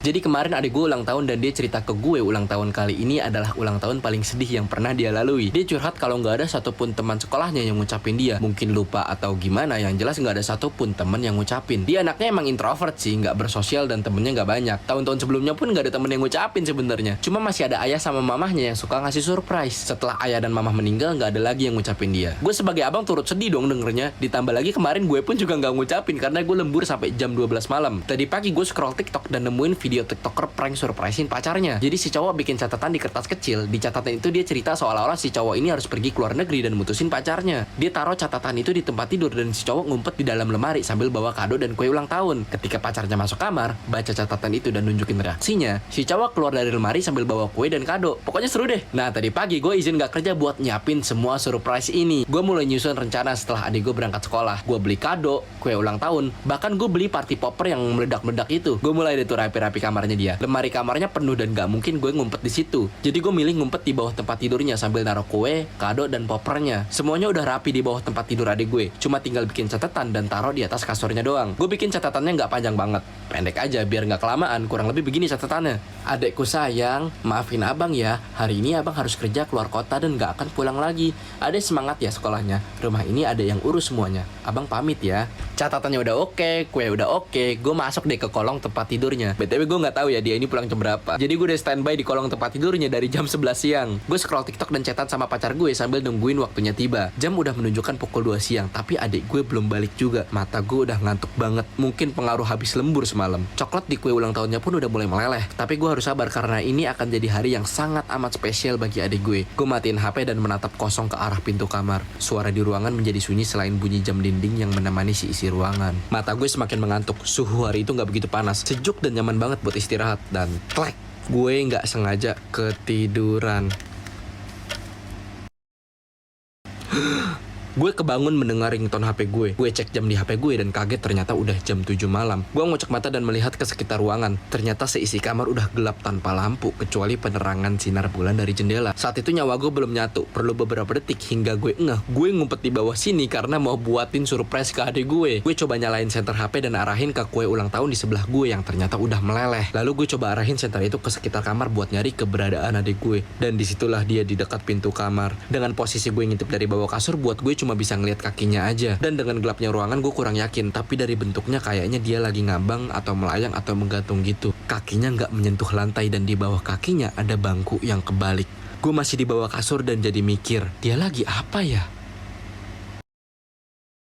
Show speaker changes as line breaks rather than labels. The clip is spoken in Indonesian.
Jadi kemarin adik gue ulang tahun dan dia cerita ke gue ulang tahun kali ini adalah ulang tahun paling sedih yang pernah dia lalui. Dia curhat kalau nggak ada satupun teman sekolahnya yang ngucapin dia. Mungkin lupa atau gimana, yang jelas nggak ada satupun teman yang ngucapin. Dia anaknya emang introvert sih, nggak bersosial dan temennya nggak banyak. Tahun-tahun sebelumnya pun nggak ada temen yang ngucapin sebenarnya. Cuma masih ada ayah sama mamahnya yang suka ngasih surprise. Setelah ayah dan mamah meninggal, nggak ada lagi yang ngucapin dia. Gue sebagai abang turut sedih dong dengernya. Ditambah lagi kemarin gue pun juga nggak ngucapin karena gue lembur sampai jam 12 malam. Tadi pagi gue scroll TikTok dan nemuin video TikToker prank surprisein pacarnya. Jadi si cowok bikin catatan di kertas kecil. Di catatan itu dia cerita seolah-olah si cowok ini harus pergi ke luar negeri dan mutusin pacarnya. Dia taruh catatan itu di tempat tidur dan si cowok ngumpet di dalam lemari sambil bawa kado dan kue ulang tahun. Ketika pacarnya masuk kamar, baca catatan itu dan nunjukin reaksinya, si cowok keluar dari lemari sambil bawa kue dan kado. Pokoknya seru deh. Nah tadi pagi gue izin gak kerja buat nyiapin semua surprise ini. Gue mulai nyusun rencana setelah adik gue berangkat sekolah. Gue beli kado, kue ulang tahun, bahkan gue beli party popper yang meledak-meledak itu. Gue mulai deh tuh rapi-rapi kamarnya dia. Lemari kamarnya penuh dan gak mungkin gue ngumpet di situ. Jadi gue milih ngumpet di bawah tempat tidurnya sambil naruh kue, kado dan poppernya. Semuanya udah rapi di bawah tempat tidur adik gue. Cuma tinggal bikin catatan dan taruh di atas kasurnya doang. Gue bikin catatannya gak panjang banget, pendek aja biar gak kelamaan. Kurang lebih begini catatannya. Adekku sayang, maafin abang ya. Hari ini abang harus kerja keluar kota dan gak akan pulang lagi. Adek semangat ya sekolahnya. Rumah ini ada yang urus semuanya. Abang pamit ya. Catatannya udah oke, kue udah oke. Gue masuk deh ke kolong tempat tidurnya. BTW gue gak tahu ya dia ini pulang jam berapa. Jadi gue udah standby di kolong tempat tidurnya dari jam 11 siang. Gue scroll TikTok dan chatan sama pacar gue sambil nungguin waktunya tiba. Jam udah menunjukkan pukul 2 siang, tapi adik gue belum balik juga. Mata gue udah ngantuk banget. Mungkin pengaruh habis lembur semalam. Coklat di kue ulang tahunnya pun udah mulai meleleh. Tapi gue harus sabar karena ini akan jadi hari yang sangat amat spesial bagi adik gue. Gue matiin HP dan menatap kosong ke arah pintu kamar. Suara di ruangan menjadi sunyi selain bunyi jam dinding yang menemani si isi ruangan. Mata gue semakin mengantuk. Suhu hari itu gak begitu panas, sejuk dan nyaman banget buat istirahat. Dan klek, gue gak sengaja ketiduran. Gue kebangun mendengar ringtone HP gue. Gue cek jam di HP gue dan kaget ternyata udah jam 7 malam. Gue ngocok mata dan melihat ke sekitar ruangan. Ternyata seisi kamar udah gelap tanpa lampu kecuali penerangan sinar bulan dari jendela. Saat itu nyawa gue belum nyatu. Perlu beberapa detik hingga gue ngeh. Gue ngumpet di bawah sini karena mau buatin surprise ke adik gue. Gue coba nyalain senter HP dan arahin ke kue ulang tahun di sebelah gue yang ternyata udah meleleh. Lalu gue coba arahin senter itu ke sekitar kamar buat nyari keberadaan adik gue. Dan disitulah dia di dekat pintu kamar. Dengan posisi gue ngintip dari bawah kasur buat gue cuma bisa ngeliat kakinya aja. Dan dengan gelapnya ruangan gue kurang yakin, tapi dari bentuknya kayaknya dia lagi ngambang atau melayang atau menggantung gitu. Kakinya nggak menyentuh lantai dan di bawah kakinya ada bangku yang kebalik. Gue masih di bawah kasur dan jadi mikir, dia lagi apa ya?